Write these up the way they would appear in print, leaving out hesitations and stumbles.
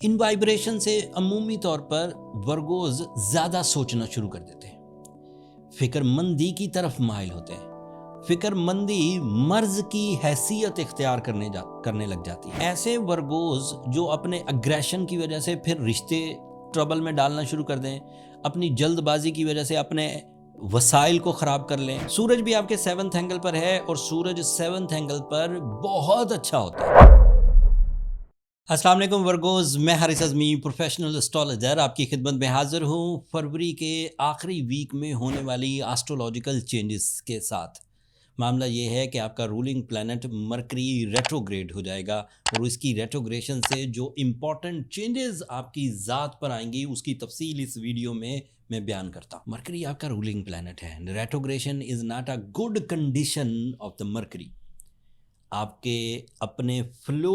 इन vibration से अमूमी तौर पर वर्गोज ज़्यादा सोचना शुरू कर देते हैं, फिक्रमंदी की तरफ माइल होते हैं। फिक्रमंदी मर्ज की हैसियत इख्तियार करने लग जाती है। ऐसे वर्गोज जो अपने अग्रेशन की वजह से फिर रिश्ते ट्रबल में डालना शुरू कर दें, अपनी जल्दबाजी की वजह से अपने वसाइल को ख़राब कर लें। सूरज भी आपके 7th एंगल पर है और सूरज 7th एंगल पर बहुत अच्छा होता है। अस्सलाम वालेकुम वर्गोज, मैं हारिस अज़मी प्रोफेशनल एस्ट्रोलॉजर आपकी खिदमत में हाजिर हूँ फरवरी के आखिरी वीक में होने वाली एस्ट्रोलॉजिकल चेंजेस के साथ। मामला ये है कि आपका रूलिंग प्लैनेट मरकरी रेट्रोग्रेड हो जाएगा और इसकी रेट्रोग्रेशन से जो इम्पॉर्टेंट चेंजेस आपकी ज़ात पर आएंगी उसकी तफसील इस वीडियो में मैं बयान करता हूँ। मरकरी आपका रूलिंग प्लैनेट है। Retrogression is not a good condition of the mercury. आपके अपने फ्लो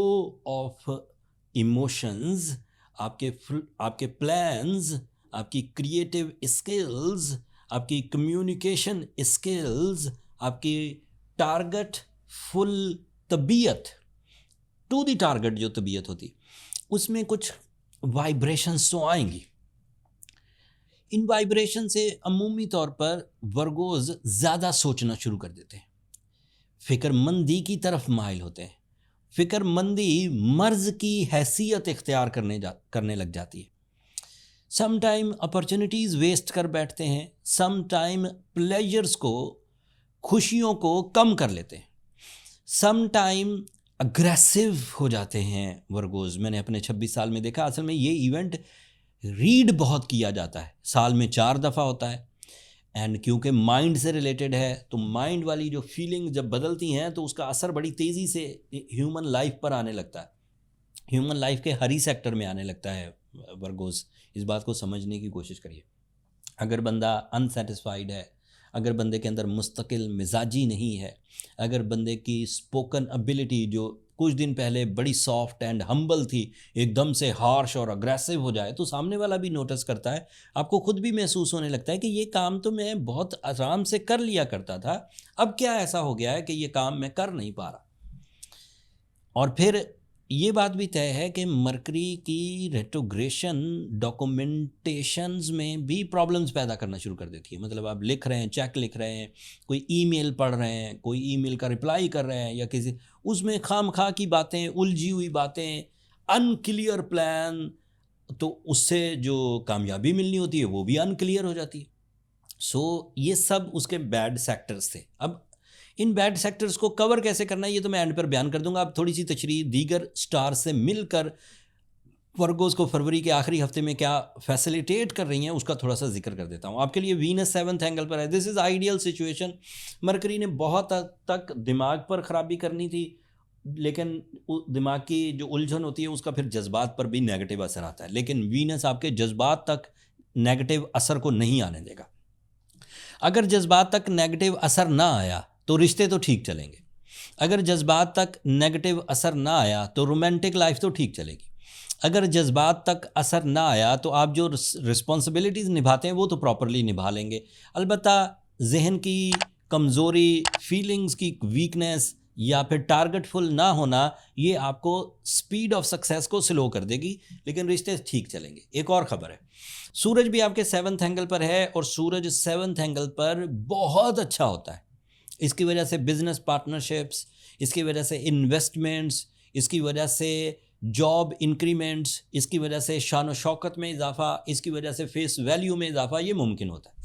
ऑफ इमोशंस, आपके प्लान्स, आपकी क्रिएटिव स्किल्स, आपकी कम्युनिकेशन स्किल्स, आपकी टारगेट फुल तबीयत, टू द टारगेट जो तबीयत होती उसमें कुछ वाइब्रेशंस तो आएंगी। इन वाइब्रेशन से अमूमी तौर पर वर्गोज ज़्यादा सोचना शुरू कर देते हैं, फिक्रमंदी की तरफ माइल होते हैं। फिक्रमंदी मर्ज की हैसियत इख्तियार करने लग जाती है। सम टाइम अपॉर्चुनिटीज़ वेस्ट कर बैठते हैं, सम टाइम प्लेजर्स को, खुशियों को कम कर लेते हैं, सम टाइम अग्रेसिव हो जाते हैं वर्गोज। मैंने अपने 26 साल में देखा। असल में ये इवेंट रीड बहुत किया जाता है, साल में 4 दफ़ा होता है एंड क्योंकि माइंड से रिलेटेड है तो माइंड वाली जो फीलिंग जब बदलती हैं तो उसका असर बड़ी तेज़ी से ह्यूमन लाइफ पर आने लगता है, ह्यूमन लाइफ के हर ही सेक्टर में आने लगता है वर्गोज। इस बात को समझने की कोशिश करिए। अगर बंदा अनसेटिस्फाइड है, अगर बंदे के अंदर मुस्तकिल मिजाजी नहीं है, अगर बंदे की स्पोकन एबिलिटी जो कुछ दिन पहले बड़ी सॉफ्ट एंड हम्बल थी एकदम से हार्श और अग्रेसिव हो जाए तो सामने वाला भी नोटिस करता है। आपको खुद भी महसूस होने लगता है कि ये काम तो मैं बहुत आराम से कर लिया करता था, अब क्या ऐसा हो गया है कि ये काम मैं कर नहीं पा रहा। और फिर ये बात भी तय है कि मरकरी की रेट्रोग्रेशन डॉक्यूमेंटेशंस में भी प्रॉब्लम्स पैदा करना शुरू कर देती है। मतलब आप लिख रहे हैं, चेक लिख रहे हैं, कोई ईमेल पढ़ रहे हैं, कोई ईमेल का रिप्लाई कर रहे हैं या किसी उसमें खामखा की बातें, उलझी हुई बातें, अनक्लियर प्लान, तो उससे जो कामयाबी मिलनी होती है वो भी अनक्लियर हो जाती है। सो ये सब उसके बैड सेक्टर्स थे। अब इन बैड सेक्टर्स को कवर कैसे करना है ये तो मैं एंड पर बयान कर दूंगा। अब थोड़ी सी तशरीह दीगर स्टार से मिलकर वर्गोज को फरवरी के आखिरी हफ्ते में क्या फैसिलिटेट कर रही हैं उसका थोड़ा सा जिक्र कर देता हूँ। आपके लिए वीनस 7th एंगल पर है। This is ideal situation. Mercury ने बहुत हद तक दिमाग पर ख़राबी करनी थी, लेकिन दिमाग की जो उलझन होती है उसका फिर जज्बात पर भी नेगेटिव असर आता है, लेकिन वीनस आपके जज्बात तक नेगेटिव असर को नहीं आने देगा। अगर जज्बात तक नेगेटिव असर ना आया तो रिश्ते तो ठीक चलेंगे, अगर जज्बात तक नेगेटिव असर ना आया तो रोमांटिक लाइफ तो ठीक चलेगी, अगर जज्बात तक असर ना आया तो आप जो रिस्पॉन्सिबिलिटीज़ निभाते हैं वो तो प्रॉपरली निभा लेंगे। अलबत्ता जहन की कमज़ोरी, फीलिंग्स की वीकनेस या फिर टारगेटफुल ना होना ये आपको स्पीड ऑफ सक्सेस को स्लो कर देगी, लेकिन रिश्ते ठीक चलेंगे। एक और ख़बर है, सूरज भी आपके 7th एंगल पर है और सूरज 7th एंगल पर बहुत अच्छा होता है। इसकी वजह से बिजनेस पार्टनरशिप्स, इसकी वजह से इन्वेस्टमेंट्स, इसकी वजह से जॉब इंक्रीमेंट्स, इसकी वजह से शान व शौकत में इजाफा, इसकी वजह से फेस वैल्यू में इजाफा ये मुमकिन होता है।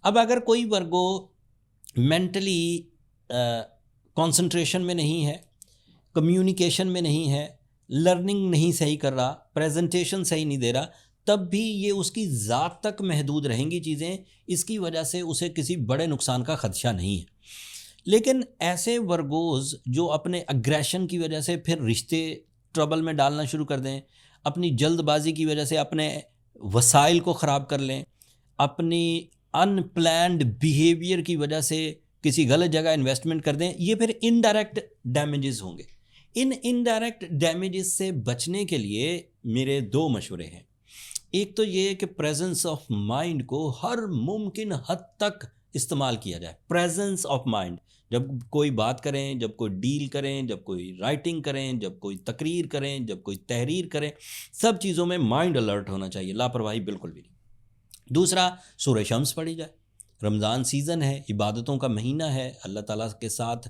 अब अगर कोई वर्गो मेंटली कंसंट्रेशन में नहीं है, कम्युनिकेशन में नहीं है, लर्निंग नहीं सही कर रहा, प्रेजेंटेशन सही नहीं दे रहा, तब भी ये उसकी ज़ात तक महदूद रहेंगी चीज़ें, इसकी वजह से उसे किसी बड़े नुकसान का ख़दशा नहीं है। लेकिन ऐसे वर्गोज जो अपने अग्रेशन की वजह से फिर रिश्ते ट्रबल में डालना शुरू कर दें, अपनी जल्दबाजी की वजह से अपने वसाइल को ख़राब कर लें, अपनी अनप्लैन्ड बिहेवियर की वजह से किसी गलत जगह इन्वेस्टमेंट कर दें, ये फिर इनडायरेक्ट डैमेजेस होंगे। इन इनडायरेक्ट डैमेजेस से बचने के लिए मेरे 2 मशवरे हैं। एक तो ये कि प्रेजेंस ऑफ माइंड को हर मुमकिन हद तक इस्तेमाल किया जाए। प्रेजेंस ऑफ माइंड, جب کوئی بات کریں، جب کوئی ڈیل کریں، جب کوئی رائٹنگ کریں، جب کوئی تقریر کریں، جب کوئی تحریر کریں، سب چیزوں میں مائنڈ الرٹ ہونا چاہیے، لاپرواہی بالکل بھی نہیں۔ دوسرا، سورہ شمس پڑھی جائے۔ رمضان سیزن ہے، عبادتوں کا مہینہ ہے، اللہ تعالیٰ کے ساتھ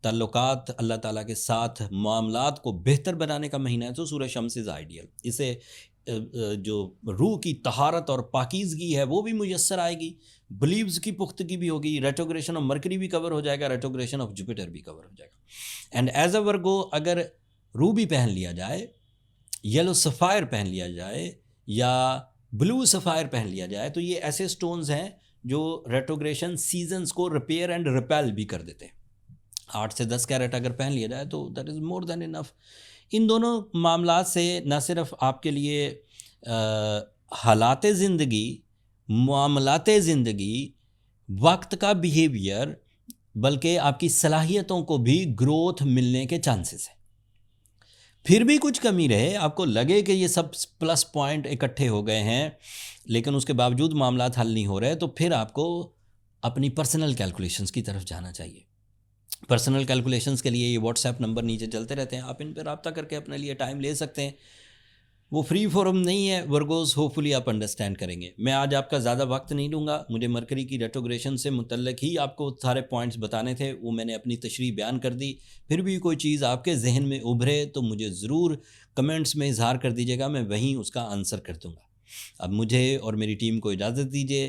تعلقات، اللہ تعالیٰ کے ساتھ معاملات کو بہتر بنانے کا مہینہ ہے، تو سورہ شمس از آئیڈیل۔ اسے جو روح کی طہارت اور پاکیزگی ہے وہ بھی میسر آئے گی، بلیوز کی پختگی بھی ہوگی، ریٹروگریشن آف مرکری بھی کور ہو جائے گا، ریٹروگریشن آف جوپیٹر بھی کور ہو جائے گا۔ اینڈ ایز اے ورگو اگر روبی پہن لیا جائے، یلو سفائر پہن لیا جائے یا بلو سفائر پہن لیا جائے، تو یہ ایسے سٹونز ہیں جو ریٹروگریشن سیزنز کو ریپیئر اینڈ ریپیل بھی کر دیتے ہیں۔ 8 سے 10 کیرٹ اگر پہن لیا جائے تو دیٹ از مور دین انف۔ ان دونوں معاملات سے نہ صرف آپ کے لیے حالات زندگی، معاملات زندگی، وقت کا بیہیویئر، بلکہ آپ کی صلاحیتوں کو بھی گروتھ ملنے کے چانسز ہیں۔ پھر بھی کچھ کمی رہے، آپ کو لگے کہ یہ سب پلس پوائنٹ اکٹھے ہو گئے ہیں لیکن اس کے باوجود معاملات حل نہیں ہو رہے، تو پھر آپ کو اپنی پرسنل کیلکولیشنز کی طرف جانا چاہیے۔ پرسنل کیلکولیشنز کے لیے یہ واٹس ایپ نمبر نیچے چلتے رہتے ہیں، آپ ان پہ رابطہ کر کے اپنے لیے ٹائم لے سکتے ہیں۔ وہ فری فورم نہیں ہے ورگوز، ہوپفلی آپ انڈرسٹینڈ کریں گے۔ میں آج آپ کا زیادہ وقت نہیں لوں گا، مجھے مرکری کی ریٹروگریشن سے متعلق ہی آپ کو سارے پوائنٹس بتانے تھے، وہ میں نے اپنی تشریح بیان کر دی۔ پھر بھی کوئی چیز آپ کے ذہن میں ابھرے تو مجھے ضرور کمنٹس میں اظہار کر دیجیے گا، میں وہیں اس کا آنسر کر دوں گا۔ اب مجھے اور میری ٹیم کو اجازت دیجیے،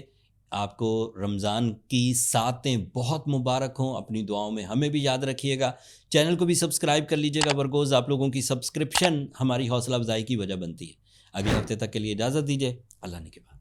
آپ کو رمضان کی ساتیں بہت مبارک ہوں، اپنی دعاؤں میں ہمیں بھی یاد رکھیے گا، چینل کو بھی سبسکرائب کر لیجیے گا ورگوز، آپ لوگوں کی سبسکرپشن ہماری حوصلہ افزائی کی وجہ بنتی ہے۔ اگلے ہفتے تک کے لیے اجازت دیجیے، اللہ نے کے بعد۔